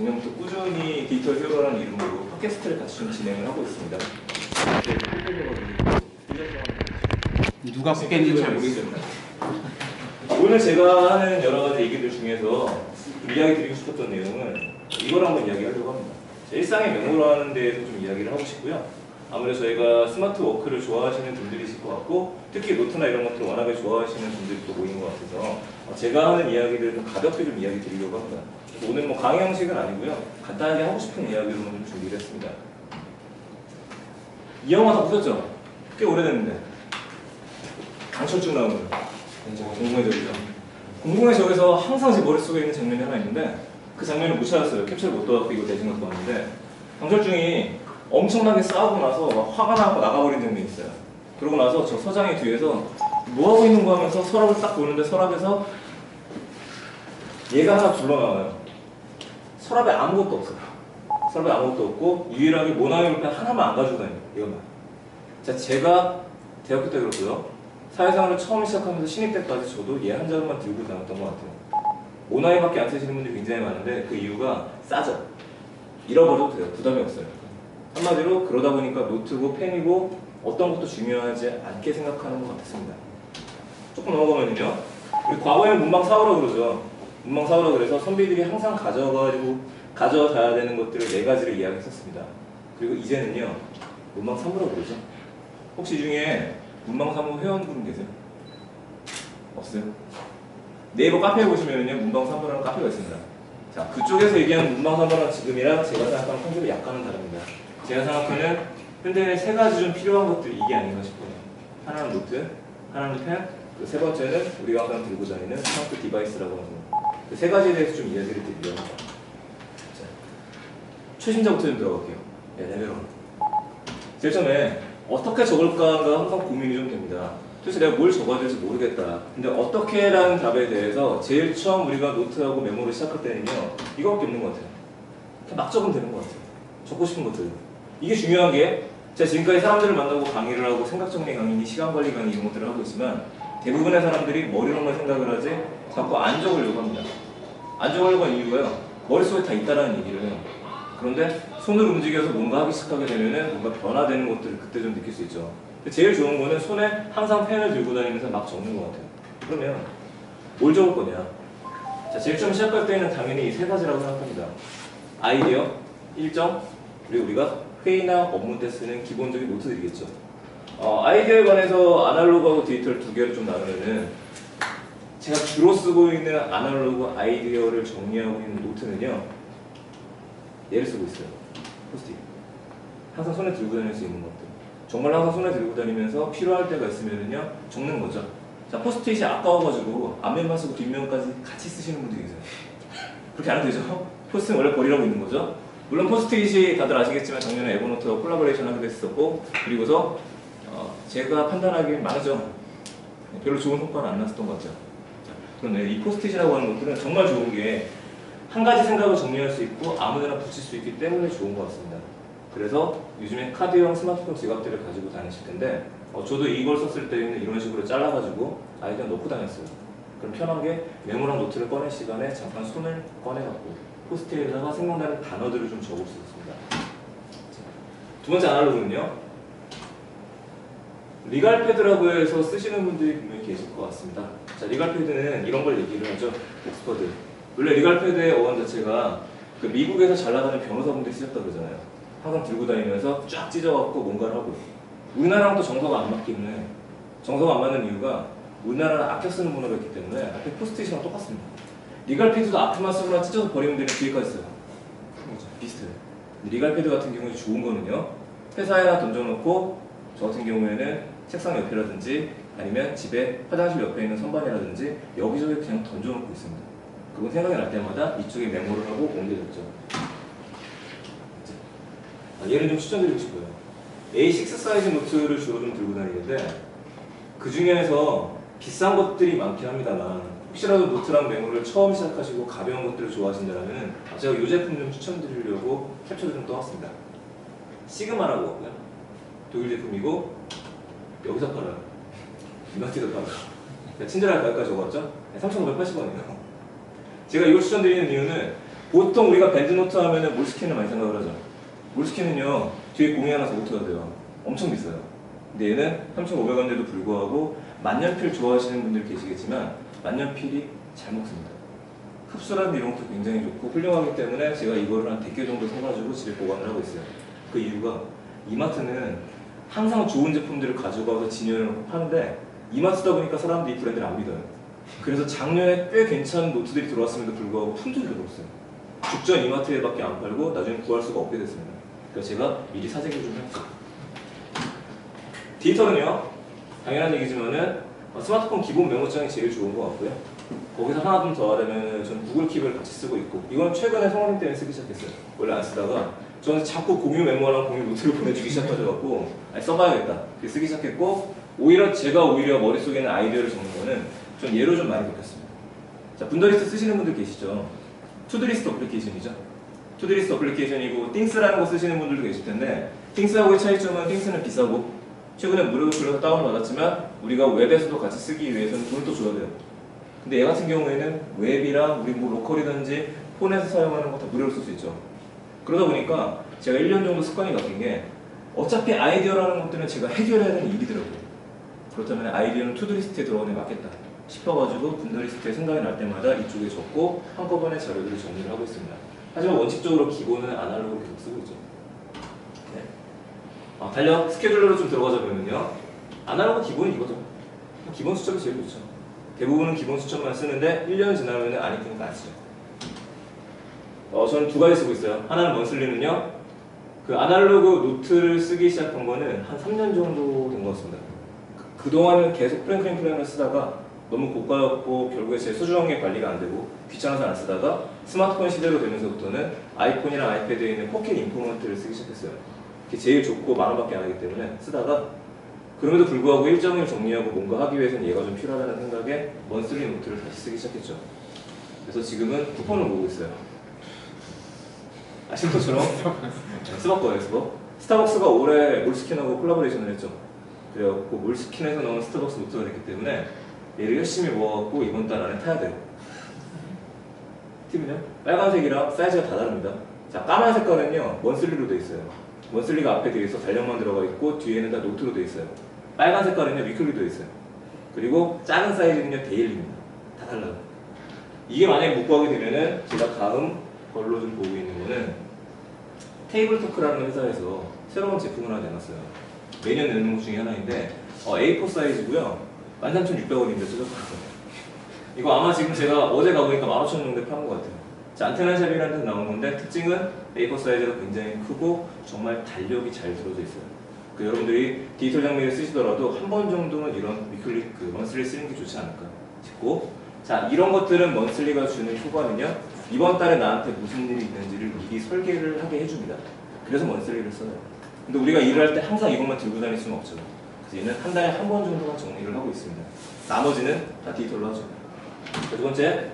작년부터 꾸준히 디지털 히어로라는 이름으로 팟캐스트를 같이 좀 진행을 하고 있습니다. 누가 깼는지 잘 모르겠습니다. 오늘 제가 하는 여러 가지 얘기들 중에서 좀 이야기 드리고 싶었던 내용은 이걸 한번 이야기하려고 합니다. 일상의 메모를 하는 데에서 좀 이야기를 하고 싶고요. 아무래도 저희가 스마트 워크를 좋아하시는 분들이실 것 같고 특히 노트나 이런 것들을 워낙에 좋아하시는 분들이 또 모인 것 같아서 제가 하는 이야기들을 좀 가볍게 좀 이야기 드리려고 합니다. 오늘 뭐 강의 형식은 아니고요. 간단하게 하고 싶은 이야기로만 좀 준비를 했습니다. 이 영화 다 보셨죠? 꽤 오래됐는데 강철중 나오는 공공의 적이죠. 공공의 적에서 항상 제 머릿속에 있는 장면이 하나 있는데 그 장면을 못 찾았어요. 캡처를 못 떠갖고 이거 대신 갖고 왔는데 강철중이 엄청나게 싸우고 나서 막 화가 나고 나가버린 장면이 있어요. 그러고 나서 저 서장이 뒤에서 뭐하고 있는 거 하면서 서랍을 딱 보는데 서랍에서 얘가 하나 굴러나와요. 서랍에 아무것도 없어요. 서랍에 아무것도 없고 유일하게 모나미볼펜 하나만 안 가지고 다녀요. 이것만. 자, 제가 대학교 때 그렇고요. 사회생활을 처음 시작하면서 신입 때까지 저도 얘 한 자루만 들고 다녔던 것 같아요. 모나미밖에 안 쓰시는 분들이 굉장히 많은데 그 이유가 싸죠. 잃어버려도 돼요. 부담이 없어요. 한마디로 그러다 보니까 노트고 펜이고 어떤 것도 중요하지 않게 생각하는 것 같습니다. 조금 넘어가면요. 우리 과거에는 문방 사오라고 그러죠. 문방 사오라고 그래서 선비들이 항상 가져가야 되는 것들을 4가지를 이야기했었습니다. 그리고 이제는요. 문방 사무라고 그러죠. 혹시 이 중에 문방 사무 회원분 계세요? 없어요? 네이버 카페에 보시면요. 문방 사무라는 카페가 있습니다. 자, 그쪽에서 얘기하는 문방 사무라는 지금이랑 제가 생각하는 컨셉이 약간은 다릅니다. 제가 생각하는 현대인의 3가지 좀 필요한 것들이 이게 아닌가 싶어요. 하나는 노트, 하나는 펜, 그 3번째는 우리가 항상 들고 다니는 스마트 디바이스라고 하는 그 3가지에 대해서 좀 이야기를 드리려고 합니다. 자, 초심자부터 좀 들어갈게요. 레벨 1. 제일 처음에 어떻게 적을까가 항상 고민이 좀 됩니다. 도대체 내가 뭘 적어야 될지 모르겠다. 근데 어떻게 라는 답에 대해서 제일 처음 우리가 노트하고 메모를 시작할 때는요. 이거밖에 없는 것 같아요. 그냥 막 적으면 되는 것 같아요. 적고 싶은 것들. 이게 중요한 게 제가 지금까지 사람들을 만나고 강의를 하고 생각정리 강의니 시간관리 강의 이런 것들을 하고 있지만 대부분의 사람들이 머리로만 생각을 하지 자꾸 안 적으려고 합니다. 안 적으려고 하는 이유가요. 머릿속에 다 있다라는 얘기를 해요. 그런데 손을 움직여서 뭔가 하기 시작하게 되면은 뭔가 변화되는 것들을 그때 좀 느낄 수 있죠. 제일 좋은 거는 손에 항상 펜을 들고 다니면서 막 적는 것 같아요. 그러면 뭘 적을 거냐? 자, 제일 처음 시작할 때는 당연히 이 3가지라고 생각합니다. 아이디어, 일정, 그리고 우리가 회의나 업무 때 쓰는 기본적인 노트들이겠죠. 아이디어에 관해서 아날로그하고 디지털 2개를 좀 나누면은 제가 주로 쓰고 있는 아날로그 아이디어를 정리하고 있는 노트는요. 얘를 쓰고 있어요. 포스트잇. 항상 손에 들고 다닐 수 있는 것들. 정말 항상 손에 들고 다니면서 필요할 때가 있으면은요. 적는 거죠. 자, 포스트잇이 아까워가지고 앞면만 쓰고 뒷면까지 같이 쓰시는 분들이 계세요. 그렇게 안 해도 되죠? 포스트잇은 원래 버리라고 있는 거죠. 물론 포스트잇이 다들 아시겠지만 작년에 에버노트와 콜라보레이션 하기도 했었고 그리고서 제가 판단하기엔 많으죠. 별로 좋은 효과는 안 났었던 것 같죠. 그런데 이 포스트잇이라고 하는 것들은 정말 좋은 게 한 가지 생각을 정리할 수 있고 아무데나 붙일 수 있기 때문에 좋은 것 같습니다. 그래서 요즘에 카드형 스마트폰 지갑들을 가지고 다니실 텐데 저도 이걸 썼을 때는 이런 식으로 잘라가지고 아이디어 넣고 다녔어요. 그럼 편한 게 메모랑 노트를 꺼낼 시간에 잠깐 손을 꺼내갖고 포스트잇에다가 생각나는 단어들을 좀 적을 수 있습니다. 두 번째 아날로그는요. 리갈패드라고 해서 쓰시는 분들이 분명히 계실 것 같습니다. 자, 리갈패드는 이런 걸 얘기를 하죠. 옥스퍼드. 원래 리갈패드의 어원 자체가 그 미국에서 잘 나가는 변호사분들이 쓰셨다고 그러잖아요. 항상 들고 다니면서 쫙 찢어갖고 뭔가를 하고 우리나라랑 또 정서가 안 맞기는 해. 정서가 안 맞는 이유가 우리나라는 아껴 쓰는 문화가 있기 때문에 앞에 포스트잇이랑 똑같습니다. 리갈패드도 앞에만 쓰거나 찢어서 버리면 되는 뒤에까지 써요. 비슷해요. 리갈패드 같은 경우에 좋은 거는요. 회사에나 던져놓고 저 같은 경우에는 책상 옆이라든지 아니면 집에 화장실 옆에 있는 선반이라든지 여기저기 그냥 던져놓고 있습니다. 그리고 생각이 날 때마다 이쪽에 메모를 하고 옮겨줬죠. 얘를 좀 추천드리고 싶어요. A6 사이즈 노트를 주로 좀 들고 다니는데 그 중에서 비싼 것들이 많긴 합니다만 혹시라도 노트랑 메모를 처음 시작하시고 가벼운 것들을 좋아하신다면 제가 이 제품 좀 추천드리려고 캡처를 좀 떠왔습니다. 시그마라고 하고요. 독일 제품이고 여기서 팔아요. 이마트에서 팔아요. 친절하게 가격까지 적었죠? 3,580원이에요. 제가 이걸 추천드리는 이유는 보통 우리가 밴드노트 하면은 몰스킨을 많이 생각을 하죠. 몰스킨은요, 뒤에 공이 하나 더 붙어야 돼요. 엄청 비싸요. 근데 얘는 3,500원인데도 불구하고 만년필 좋아하시는 분들 계시겠지만 만년필이 잘 먹습니다. 흡수라는 이런 것도 굉장히 좋고 훌륭하기 때문에 제가 이거를 한 100개 정도 사가지고 집에 보관을 하고 있어요. 그 이유가 이마트는 항상 좋은 제품들을 가지고 와서 진열을 하는데 이마트다 보니까 사람들이 이 브랜드를 안 믿어요. 그래서 작년에 꽤 괜찮은 노트들이 들어왔음에도 불구하고 품절이 들어왔어요. 죽전 이마트에밖에 안 팔고 나중에 구할 수가 없게 됐습니다. 그래서 제가 미리 사재기를 좀 했죠. 디지털은요, 당연한 얘기지만은 스마트폰 기본 메모장이 제일 좋은 것 같고요. 거기서 하나 좀 더 하려면 저는 구글 킵을 같이 쓰고 있고, 이건 최근에 성원님 때문에 쓰기 시작했어요. 원래 안 쓰다가 저는 자꾸 공유 메모랑 공유 노트를 보내주기 시작하셔갖고 써봐야겠다 그래서 쓰기 시작했고, 오히려 머릿속에 있는 아이디어를 적는 거는 전 얘로 좀 많이 바뀌었습니다. 자, 분더리스트 쓰시는 분들 계시죠? 투두리스트 어플리케이션이죠. 투두리스트 어플리케이션이고 띵스라는 거 쓰시는 분들도 계실 텐데, 띵스하고의 차이점은 띵스는 비싸고 최근에 무료로 불러서 다운받았지만 우리가 웹에서도 같이 쓰기 위해서는 돈을 또 줘야 돼요. 근데 얘 같은 경우에는 웹이랑 우리 뭐 로컬이든지 폰에서 사용하는 거 다 무료로 쓸 수 있죠. 그러다 보니까 제가 1년 정도 습관이 바뀐 게, 어차피 아이디어라는 것들은 제가 해결해야 되는 일이더라고요. 그렇다면 아이디어는 투두리스트에 들어가는 게 맞겠다 싶어가지고 분더리스트에 생각이 날 때마다 이쪽에 적고 한꺼번에 자료들을 정리를 하고 있습니다. 하지만 원칙적으로 기본은 아날로그로 계속 쓰고 있죠. 네. 달력 스케줄러로 좀 들어가자 보면요, 아날로그 기본이 이거죠. 기본 수첩이 제일 좋죠. 대부분은 기본 수첩만 쓰는데 1년 지나면 안 입히니까 안 쓰죠. 저는 두 가지 쓰고 있어요. 하나는 먼슬리는요, 그 아날로그 노트를 쓰기 시작한 거는 한 3년 정도 된 것 같습니다. 그동안은 계속 프랭클린 플래너를 쓰다가 너무 고가였고 결국에 제 소중한 게 관리가 안 되고 귀찮아서 안 쓰다가 스마트폰 시대로 되면서부터는 아이폰이나 아이패드에 있는 포켓 인포먼트를 쓰기 시작했어요. 그게 제일 좋고 10,000원밖에 안 하기 때문에 쓰다가, 그럼에도 불구하고 일정을 정리하고 뭔가 하기 위해서는 얘가 좀 필요하다는 생각에 먼슬리 노트를 다시 쓰기 시작했죠. 그래서 지금은 쿠폰을 모으고 있어요. 아시는 것처럼 스벅 거예요, 스벅. 스타벅스가 올해 몰스킨하고 콜라보레이션을 했죠. 그래갖고 몰스킨에서 나온 스타벅스 노트가 됐기 때문에 얘를 열심히 모아갖고 이번 달 안에 타야 돼요. 팁은요? 빨간색이랑 사이즈가 다 다릅니다. 자, 까만 색깔은요, 먼슬리로 되어 있어요. 먼슬리가 앞에 되어 있어 달력만 들어가 있고 뒤에는 다 노트로 되어 있어요. 빨간 색깔은요, 위클리 되어 있어요. 그리고 작은 사이즈는요, 데일리입니다. 다 달라요. 이게 만약에 못 구하게 되면은 제가 다음 걸로 좀 보고 있는 거는 테이블 토크라는 회사에서 새로운 제품을 하나 내놨어요. 매년 내는 것 중에 하나인데 A4 사이즈고요. 13,600원인데 뜯어봤어요. 이거 아마 지금 제가 어제 가보니까 15,000원 정도에 파는 것 같아요. 자, 안테나샵이라는 데서 나온 건데 특징은 A4 사이즈가 굉장히 크고 정말 달력이 잘 들어져 있어요. 여러분들이 디지털 장비를 쓰시더라도 한 번 정도는 이런 위클리, 먼슬리 쓰는 게 좋지 않을까 싶고, 자, 이런 것들은 먼슬리가 주는 효과는요, 이번 달에 나한테 무슨 일이 있는지를 미리 설계를 하게 해줍니다. 그래서 먼슬리를 써요. 근데 우리가 일을 할 때 항상 이것만 들고 다닐 수는 없죠. 그래서 얘는 한 달에 한 번 정도만 정리를 하고 있습니다. 나머지는 다 디지털로 하죠. 두 번째,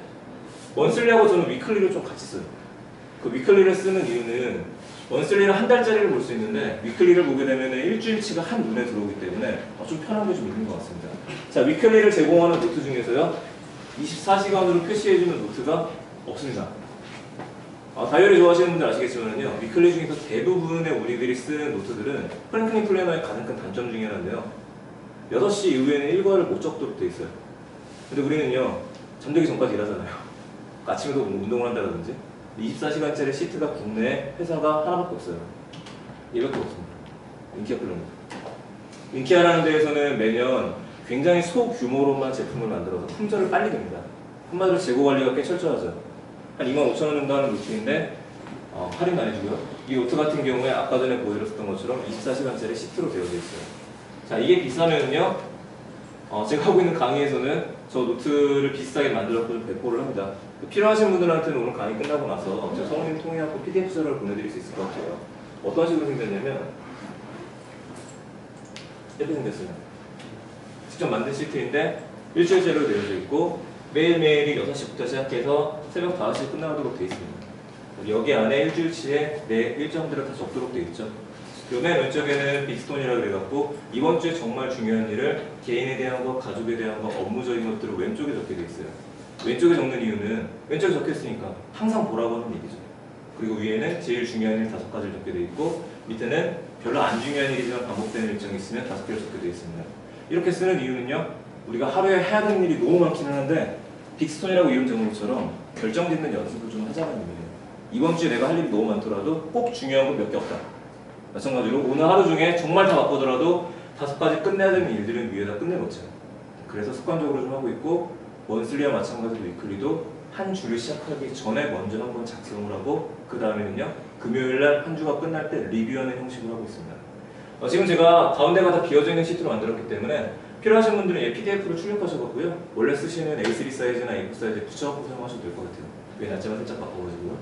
먼슬리하고 저는 위클리를 좀 같이 써요. 그 위클리를 쓰는 이유는 먼슬리는 한 달짜리를 볼 수 있는데 위클리를 보게 되면 일주일치가 한 눈에 들어오기 때문에 좀 편한 게 좀 있는 것 같습니다. 자, 위클리를 제공하는 노트 중에서요, 24시간으로 표시해주는 노트가 없습니다. 다이어리 좋아하시는 분들 아시겠지만요, 위클리 중에서 대부분의 우리들이 쓰는 노트들은 프랭클린 플래너의 가장 큰 단점 중에 하나인데요, 6시 이후에는 일과를 못 적도록 돼 있어요. 근데 우리는요, 잠들기 전까지 일하잖아요. 아침에도 운동을 한다든지. 24시간짜리 시트가 국내 회사가 하나밖에 없어요. 얘밖에 없습니다. 윙키아 플래너. 윙키아라는 데에서는 매년 굉장히 소규모로만 제품을 만들어서 품절을 빨리 됩니다. 한마디로 재고 관리가 꽤 철저하죠. 한 25,000원 정도 하는 노트인데 할인도 안 해주고요. 이 노트 같은 경우에 아까 전에 보여드렸던 것처럼 24시간짜리 시트로 되어져 있어요. 자, 이게 비싸면요, 제가 하고 있는 강의에서는 저 노트를 비싸게 만들어서 배포를 합니다. 필요하신 분들한테는 오늘 강의 끝나고 나서 제가 성우님 통해서 PDF 자료를 보내드릴 수 있을 것 같아요. 어떤 식으로 생겼냐면 이렇게 생겼어요. 직접 만든 시트인데 일주일째로 되어져 있고 매일매일이 6시부터 시작해서 새벽 5시에 끝나도록 되어 있습니다. 여기 안에 일주일치의 내 일정들을 다 적도록 되어 있죠. 맨 왼쪽에는 빅스톤이라고 그래갖고 이번 주에 정말 중요한 일을 개인에 대한 것, 가족에 대한 것, 업무적인 것들을 왼쪽에 적게 되어 있어요. 왼쪽에 적는 이유는 왼쪽에 적혀있으니까 항상 보라고 하는 얘기죠. 그리고 위에는 제일 중요한 일 5가지를 적게 되어 있고 밑에는 별로 안 중요한 일이지만 반복되는 일정이 있으면 5개를 적게 되어 있습니다. 이렇게 쓰는 이유는요. 우리가 하루에 해야 되는 일이 너무 많긴 하는데 빅스톤이라고 이름 적은 것처럼 결정짓는 연습을 좀 하자는 의미예요. 이번 주에 내가 할 일이 너무 많더라도 꼭 중요한 건 몇 개 없다. 마찬가지로 오늘 하루 중에 정말 다 바쁘더라도 5가지 끝내야 되는 일들은 위에다 끝내놓자. 그래서 습관적으로 좀 하고 있고 원슬리와 마찬가지로 위클리도 한 주를 시작하기 전에 먼저 한번 작성을 하고 그 다음에는요 금요일날 한 주가 끝날 때 리뷰하는 형식으로 하고 있습니다. 지금 제가 가운데가 다 비어져 있는 시트로 만들었기 때문에 필요하신 분들은 이 PDF로 출력하셔갖고요 원래 쓰시는 A3 사이즈나 A4 사이즈에 붙여갖고 사용하셔도 될 것 같아요. 위에 날짜만 살짝 바꿔가지고요.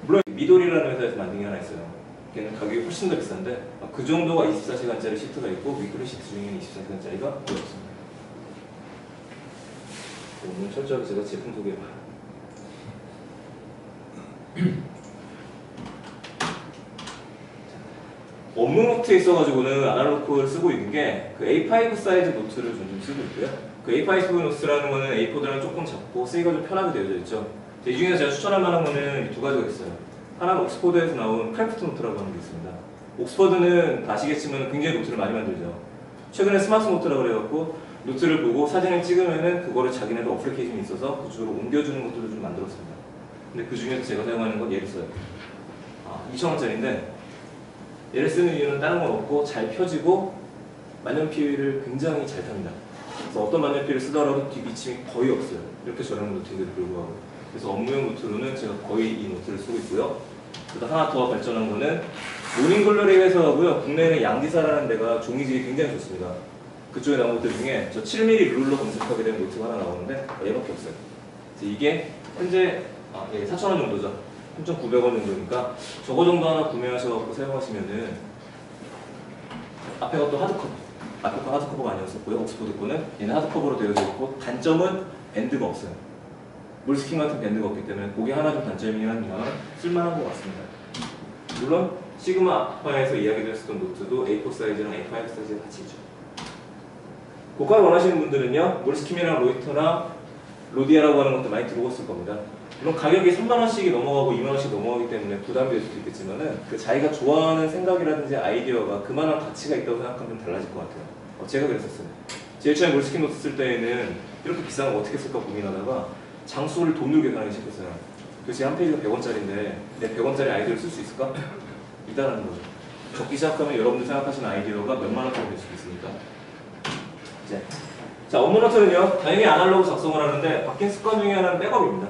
물론 미돌이라는 회사에서 만든 게 하나 있어요. 걔는 가격이 훨씬 더 비싼데 그 정도가 24시간짜리 시트가 있고 위클리 시트 중에는 24시간짜리가 거의 없습니다. 오늘 철저하게 제가 제품 소개해봐요. 업무 노트에 있어가지고는 아날로그를 쓰고 있는 게 그 A5 사이즈 노트를 좀 쓰고 있고요. 그 A5 노트라는 거는 A4보다는 조금 작고 쓰기가 좀 편하게 되어져 있죠. 이 중에서 제가 추천할 만한 거는 두 가지가 있어요. 하나는 옥스퍼드에서 나온 크래프트 노트라고 하는 게 있습니다. 옥스퍼드는 아시겠지만 굉장히 노트를 많이 만들죠. 최근에 스마트 노트라고 그래갖고 노트를 보고 사진을 찍으면은 그거를 자기네들 어플리케이션이 있어서 그쪽으로 옮겨주는 것들을 좀 만들었습니다. 근데 그 중에서 제가 사용하는 건 얘를 써요. 2,000원짜리인데 얘를 쓰는 이유는 다른 건 없고 잘 펴지고 만년필을 굉장히 잘 탑니다. 그래서 어떤 만년필을 쓰더라도 뒷기침이 거의 없어요. 이렇게 저렴한 노트인데도 불구하고. 그래서 업무용 노트로는 제가 거의 이 노트를 쓰고 있고요. 그리고 하나 더 발전한 거는 모닝글로리 회사하고요. 국내에는 양지사라는 데가 종이질이 굉장히 좋습니다. 그쪽에 나온 것들 중에 저 7mm 룰로 검색하게 되면 노트가 하나 나오는데 얘밖에 없어요. 그래서 이게 현재 4,000원 정도죠. 3,900원 정도니까 저거 정도 하나 구매하셔서 사용하시면은 앞에가 또 하드커버. 앞에 거 하드커버가 아니었었고요. 옥스퍼드 거는 얘는 하드커버로 되어져 있고 단점은 밴드가 없어요. 몰스킨 같은 밴드가 없기 때문에 그게 하나 좀 단점이긴 하지만 쓸만한 것 같습니다. 물론 시그마 아파에서 이야기드렸었던 노트도 A4 사이즈랑 A5 사이즈가 같이 있죠. 고가를 원하시는 분들은요 몰스킨이랑 로이터나 로디아라고 하는 것도 많이 들어봤을 겁니다. 물론 가격이 3만원씩이 넘어가고 2만원씩 넘어가기 때문에 부담이 될 수도 있겠지만은 그 자기가 좋아하는 생각이라든지 아이디어가 그만한 가치가 있다고 생각하면 좀 달라질 것 같아요. 제가 그랬었어요. 제일 처음에 몰스킨 노트 쓸 때에는 이렇게 비싼 거 어떻게 쓸까 고민하다가 장수를 돈으로 계산하기 시작했어요. 그래서 한 페이지가 100원짜리인데 내 100원짜리 아이디어를 쓸 수 있을까? 있다는 거죠. 적기 시작하면 여러분들 생각하시는 아이디어가 몇만 원짜리 될 수도 있으니까. 이제. 자, 업무 노트는요 당연히 아날로그 작성을 하는데 바뀐 습관 중에 하나는 백업입니다.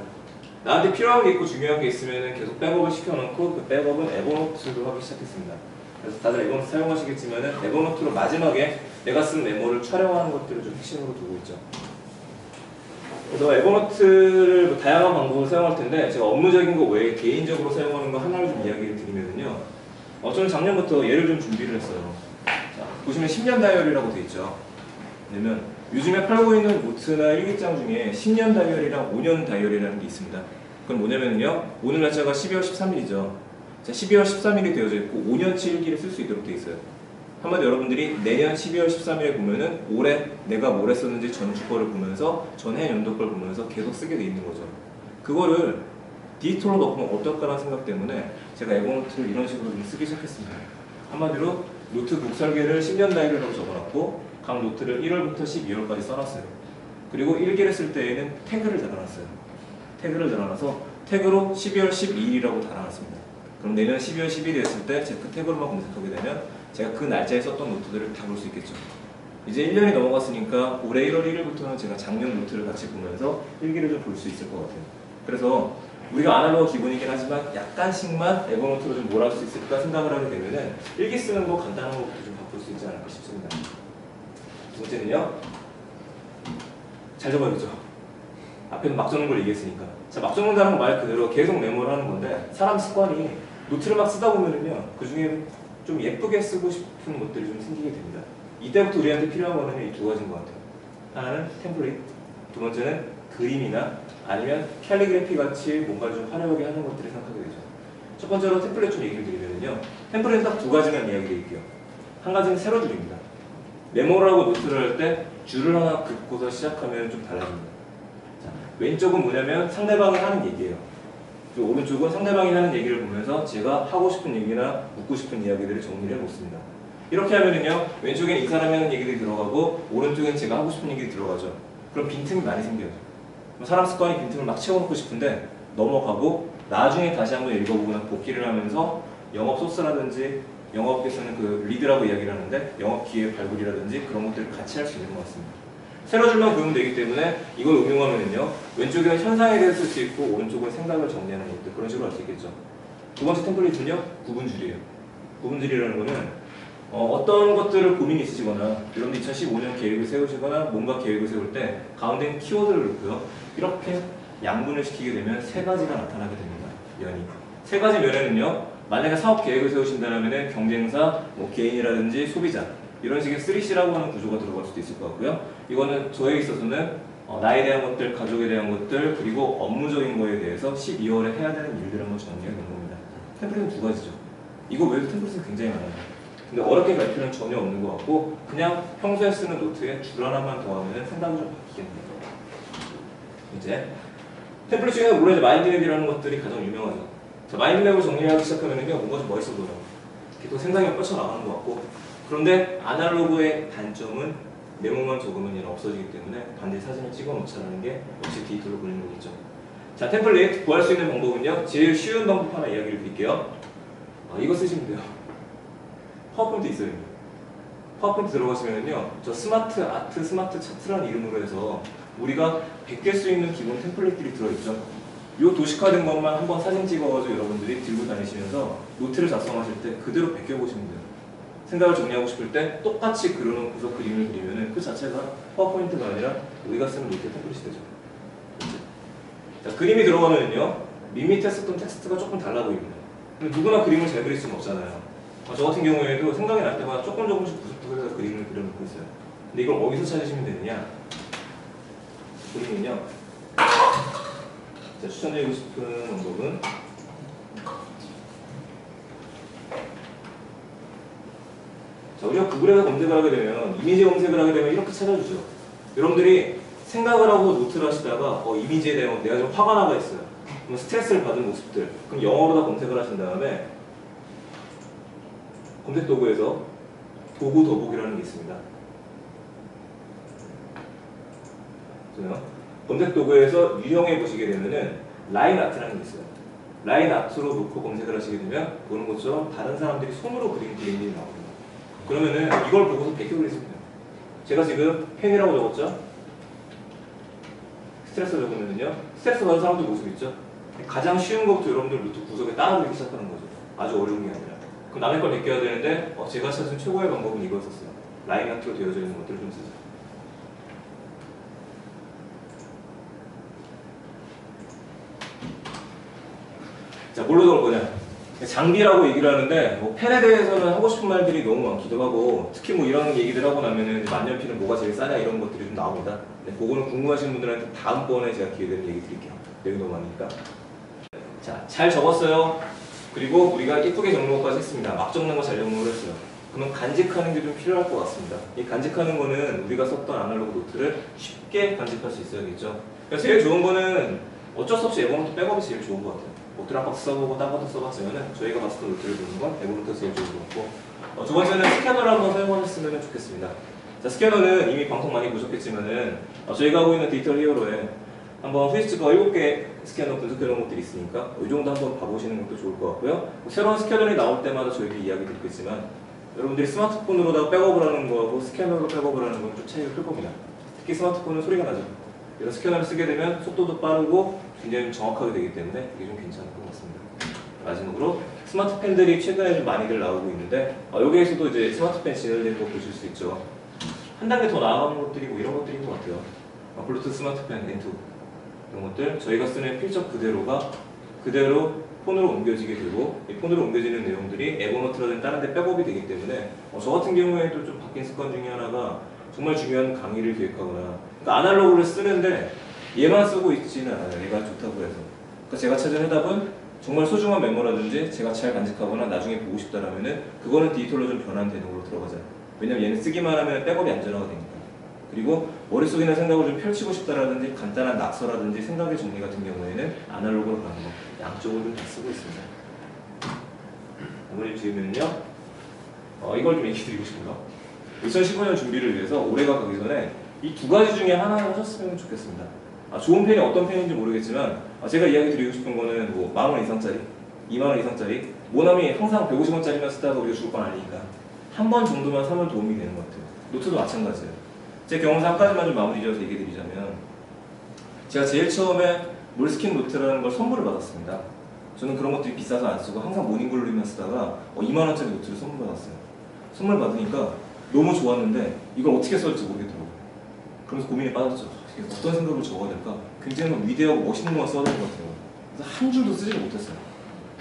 나한테 필요한 게 있고 중요한 게 있으면 계속 백업을 시켜놓고 그 백업은 에버노트로 하기 시작했습니다. 그래서 다들 에버노트 사용하시겠지만 에버노트로 마지막에 내가 쓴 메모를 촬영하는 것들을 좀 핵심으로 두고 있죠. 그래서 에버노트를 뭐 다양한 방법으로 사용할 텐데 제가 업무적인 거 외에 개인적으로 사용하는 거 하나를 좀 이야기를 드리면요. 저는 작년부터 얘를 좀 준비를 했어요. 자, 보시면 10년 다이어리라고 되어 있죠. 왜냐면 요즘에 팔고 있는 노트나 일기장 중에 10년 다이어리랑 5년 다이어리라는 게 있습니다. 그건 뭐냐면요. 오늘 날짜가 12월 13일이죠. 자, 12월 13일이 되어져 있고 5년치 일기를 쓸 수 있도록 되어 있어요. 한마디로 여러분들이 내년 12월 13일에 보면은 올해 내가 뭘 했었는지 전주 거를 보면서 전해 연도 걸 보면서 계속 쓰게 돼 있는 거죠. 그거를 디지털로 넣으면 어떨까라는 생각 때문에 제가 에버노트를 이런 식으로 쓰기 시작했습니다. 한마디로 노트북 설계를 10년 다이어리라고 적어놨고 각 노트를 1월부터 12월까지 써놨어요. 그리고 일기를 쓸 때에는 태그를 달아놨어요. 태그를 달아놔서 태그로 12월 12일이라고 달아놨습니다. 그럼 내년 12월 12일이 됐을 때 제가 그 태그로만 검색하게 되면 제가 그 날짜에 썼던 노트들을 다 볼 수 있겠죠. 이제 1년이 넘어갔으니까 올해 1월 1일부터는 제가 작년 노트를 같이 보면서 일기를 좀 볼 수 있을 것 같아요. 그래서 우리가 아날로그 기본이긴 하지만 약간씩만 에버노트로 좀 몰아올 수 있을까 생각을 하게 되면은 일기 쓰는 거 간단한 것부터 좀 바꿀 수 있지 않을까 싶습니다. 두 번째는요. 잘 적어야죠. 앞에는 막 적는 걸 얘기했으니까. 자, 막 적는다는 건 말 그대로 계속 메모를 하는 건데 사람 습관이 노트를 막 쓰다 보면은요. 그 중에 좀 예쁘게 쓰고 싶은 것들이 좀 생기게 됩니다. 이때부터 우리한테 필요한 거는 이 두 가지인 것 같아요. 하나는 템플릿, 두 번째는 그림이나 아니면 캘리그래피 같이 뭔가 좀 화려하게 하는 것들을 생각하게 되죠. 첫 번째로 템플릿 좀 얘기를 드리면요. 템플릿은 딱 두 가지만 이야기 드릴게요. 한 가지는 세로줄입니다. 메모를 하고 노트를 할 때 줄을 하나 긋고서 시작하면 좀 달라집니다. 자, 왼쪽은 뭐냐면 상대방이 하는 얘기예요. 그리고 오른쪽은 상대방이 하는 얘기를 보면서 제가 하고 싶은 얘기나 묻고 싶은 이야기들을 정리를 해놓습니다. 이렇게 하면은요, 왼쪽엔 이 사람이 하는 얘기들이 들어가고 오른쪽엔 제가 하고 싶은 얘기들이 들어가죠. 그럼 빈틈이 많이 생겨요. 사람 습관이 빈틈을 막 채워놓고 싶은데 넘어가고 나중에 다시 한번 읽어보거나 복기를 하면서 영업 소스라든지 영업에서는 그 리드라고 이야기를 하는데 영업 기회 발굴이라든지 그런 것들을 같이 할 수 있는 것 같습니다. 세로 줄만 그으면 되기 때문에 이걸 응용하면은요, 왼쪽에는 현상에 대해서 쓸 수 있고 오른쪽은 생각을 정리하는 것들, 그런 식으로 할 수 있겠죠. 두 번째 템플릿은요, 구분줄이에요. 구분줄이라는 거는 어떤 것들을 고민이 있으시거나 여러분들 2015년 계획을 세우시거나 뭔가 계획을 세울 때 가운데 키워드를 넣고요, 이렇게 양분을 시키게 되면 세 가지가 나타나게 됩니다. 면이. 세 가지 면에는요, 만약에 사업 계획을 세우신다면 경쟁사, 뭐 개인이라든지 소비자, 이런 식의 3C라고 하는 구조가 들어갈 수도 있을 것 같고요. 이거는 저에 있어서는 나에 대한 것들, 가족에 대한 것들, 그리고 업무적인 거에 대해서 12월에 해야 되는 일들을 한번 정리해 놓은 겁니다. 템플릿은 두 가지죠. 이거 외에도 템플릿은 굉장히 많아요. 근데 어렵게 갈 필요는 전혀 없는 것 같고, 그냥 평소에 쓰는 노트에 줄 하나만 더하면 생각이 좀 바뀌겠네요. 이제 템플릿 중에서 물론 이제 마인드맵이라는 것들이 가장 유명하죠. 자, 마인드맵을 정리하기 시작하면은요, 뭔가 좀 멋있어 보여요. 이렇게 또 생각이 뻗쳐나가는 것 같고, 그런데 아날로그의 단점은 메모만 적으면 얘는 없어지기 때문에 반드시 사진을 찍어 놓자라는 게 역시 디지털로 보는 거겠죠. 자, 템플릿 구할 수 있는 방법은요, 제일 쉬운 방법 하나 이야기를 드릴게요. 이거 쓰시면 돼요. 파워포인트 있어요. 파워포인트 들어가시면은요, 저 스마트 아트, 스마트 차트라는 이름으로 해서 우리가 베낄 수 있는 기본 템플릿들이 들어있죠. 요 도식화된 것만 한번 사진 찍어가지고 여러분들이 들고 다니시면서 노트를 작성하실 때 그대로 베껴보시면 돼요. 생각을 정리하고 싶을 때 똑같이 그려놓고서 그림을 그리면은 그 자체가 파워포인트가 아니라 우리가 쓰는 노트 템플릿이 되죠. 자, 그림이 들어가면은요, 밋밋해 썼던 텍스트가 조금 달라 보입니다. 근데 누구나 그림을 잘 그릴 수는 없잖아요. 저 같은 경우에도 생각이 날 때마다 조금씩 구석구석에서 그림을 그려놓고 있어요. 근데 이걸 어디서 찾으시면 되느냐? 그림은요, 제가 추천드리고 싶은 방법은 자, 우리가 구글에서 검색을 하게 되면, 이미지 검색을 하게 되면 이렇게 찾아주죠. 여러분들이 생각을 하고 노트를 하시다가 이미지에 대한 내가 좀 화가 나가 있어요. 그럼 스트레스를 받은 모습들, 그럼 영어로 다 검색을 하신 다음에 검색 도구에서 도구 더보기라는 게 있습니다. 검색 도구에서 유형해 보시게 되면은 라인 아트라는 게 있어요. 라인 아트로 놓고 검색을 하시게 되면 보는 것처럼 다른 사람들이 손으로 그린 그림들이 나옵니다. 그러면은 이걸 보고서 베껴 그리시면 돼요. 제가 지금 펜이라고 적었죠? 스트레스 적으면은요, 스트레스 받은 사람들 모습 있죠? 가장 쉬운 것부터 여러분들 노트 구석에 따라 그리기 시작하는 거죠. 아주 어려운 게 아니라. 그럼 남의 걸 베껴야 되는데 제가 찾은 최고의 방법은 이거였었어요. 라인 아트로 되어져 있는 것들을 좀 쓰자. 자, 뭘로 적을 거냐? 장비라고 얘기를 하는데 펜에 대해서는 하고 싶은 말들이 너무 많기도 하고, 특히 이런 얘기들 하고 나면은 만년필은 뭐가 제일 싸냐 이런 것들이 좀 나옵니다. 그거는 궁금하신 분들한테 다음번에 제가 기회 되면 얘기 드릴게요. 내용이 너무 많으니까. 자, 잘 적었어요. 그리고 우리가 이쁘게 적는 것까지 했습니다. 막 적는 거 잘 적는 걸 했어요. 그러면 간직하는 게 좀 필요할 것 같습니다. 이 간직하는 거는 우리가 썼던 아날로그 노트를 쉽게 간직할 수 있어야겠죠. 그러니까 제일 좋은 거는 어쩔 수 없이 에버노트 백업이 제일 좋은 것 같아요. 드랍박스 써보고 딴 것도 써봤으면 저희가 봤을 때 노트를 보는 건 에버노트가 제일 좋은 것 같고, 두 번째는 스캐너를 한번 사용하셨으면 좋겠습니다. 자, 스캐너는 이미 방송 많이 보셨겠지만은 저희가 하고 있는 디지털 히어로에 한번 후이스트가 7개 스캐너 분석해 놓은 것들이 있으니까 이 정도 한번 봐보시는 것도 좋을 것 같고요. 새로운 스캐너이 나올 때마다 저희들이 이야기 드리겠지만, 여러분들이 스마트폰으로다가 백업을 하는 거하고 스캐너로 백업을 하는 건 좀 차이가 클 겁니다. 특히 스마트폰은 소리가 나죠. 그래서 스캐너를 쓰게 되면 속도도 빠르고 굉장히 정확하게 되기 때문에 이게 좀 괜찮을 것 같습니다. 마지막으로 스마트 펜들이 최근에 좀 많이들 나오고 있는데, 여기에서도 이제 스마트 펜 진열된 거 보실 수 있죠. 한 단계 더 나아가는 것들이고 이런 것들인 것 같아요. 블루투스 스마트 펜 N2 이런 것들, 저희가 쓰는 필적 그대로가 그대로 폰으로 옮겨지게 되고, 이 폰으로 옮겨지는 내용들이 에버노트라든 다른 데 백업이 되기 때문에 저 같은 경우에도 좀 바뀐 습관 중에 하나가 정말 중요한 강의를 기획하거나, 그러니까 아날로그를 쓰는데 얘만 쓰고 있지는 않아요. 얘가 좋다고 해서. 그러니까 제가 찾은 해답은 정말 소중한 메모라든지 제가 잘 간직하거나 나중에 보고 싶다라면은 그거는 디지털로 좀 변환되는 걸로 들어가잖아요. 왜냐면 얘는 쓰기만 하면 백업이 안전화가 되니까. 그리고 머릿속에 있는 생각을 좀 펼치고 싶다라든지 간단한 낙서라든지 생각의 정리 같은 경우에는 아날로그로 가는 거 양쪽을 좀 다 쓰고 있습니다. 마무리 지으면요. 이걸 좀 얘기 드리고 싶고요. 2015년 준비를 위해서 올해가 가기 전에 이 두 가지 중에 하나를 하셨으면 좋겠습니다. 좋은 펜이 어떤 펜인지 모르겠지만 제가 이야기 드리고 싶은 거는 뭐 10,000원 이상짜리, 20,000원 이상짜리 모나미 항상 150원짜리만 쓰다가 우리가 죽을 건 아니니까 한 번 정도만 사면 도움이 되는 것 같아요. 노트도 마찬가지예요. 제 경험상 한 가지만 좀 마무리 지어서 얘기 드리자면 제가 제일 처음에 몰스킨 노트라는 걸 선물을 받았습니다. 저는 그런 것들이 비싸서 안 쓰고 항상 모닝글로리만 쓰다가 20,000원짜리 노트를 선물 받았어요. 선물 받으니까 너무 좋았는데 이걸 어떻게 써야 할지 모르겠더라고요. 그러면서 고민에 빠졌죠. 어떤 생각을 적어야 될까? 굉장히 위대하고 멋있는 것만 써야 될 것 같아요. 그래서 한 줄도 쓰지 못했어요.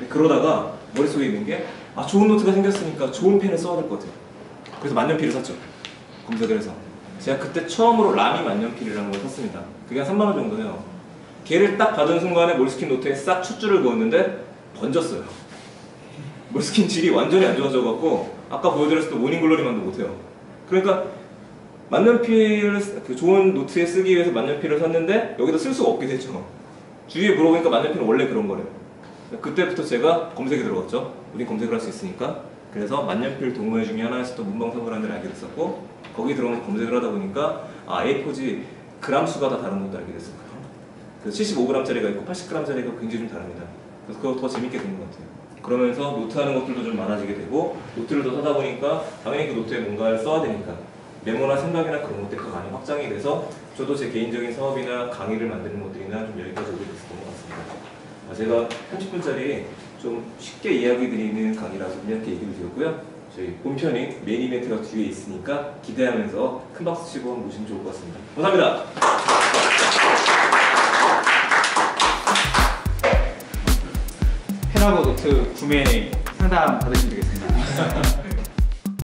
그러다가 머릿속에 있는 게 좋은 노트가 생겼으니까 좋은 펜을 써야 될 것 같아요. 그래서 만년필을 샀죠. 검색을 해서. 제가 그때 처음으로 라미 만년필이라는 걸 샀습니다. 그게 한 3만 원 정도 해요. 걔를 딱 받은 순간에 몰스킨 노트에 싹 숫줄을 그었는데 번졌어요. 몰스킨 질이 완전히 안 좋아져갖고 아까 보여드렸을 때 모닝글로리만도 못해요. 그러니까 만년필을 좋은 노트에 쓰기 위해서 만년필을 샀는데 여기다 쓸 수가 없게 됐죠. 주위에 물어보니까 만년필은 원래 그런 거래요. 그때부터 제가 검색에 들어갔죠. 우린 검색을 할 수 있으니까. 그래서 만년필 동호회 중에 하나였었던 문방선물한을 알게 됐었고 거기 들어가서 검색을 하다 보니까 A4지 그람 수가 다 다른 것도 알게 됐었고요. 그래서 75g짜리가 있고 80g짜리가 굉장히 좀 다릅니다. 그래서 그거 더 재밌게 된 것 같아요. 그러면서 노트하는 것들도 좀 많아지게 되고 노트를 더 사다 보니까 당연히 그 노트에 뭔가를 써야 되니까 메모나 생각이나 그런 것들이 많이 확장이 돼서 저도 제 개인적인 사업이나 강의를 만드는 것들이나 좀 여기까지 오게 됐었던 것 같습니다. 제가 30분짜리 좀 쉽게 이야기 드리는 강의라서 이렇게 얘기를 드렸고요. 저희 본편이 메인 이벤트가 뒤에 있으니까 기대하면서 큰 박수 치고 한번 보시면 좋을 것 같습니다. 감사합니다. 펜하고 노트 구매 상담 받으시면 되겠습니다.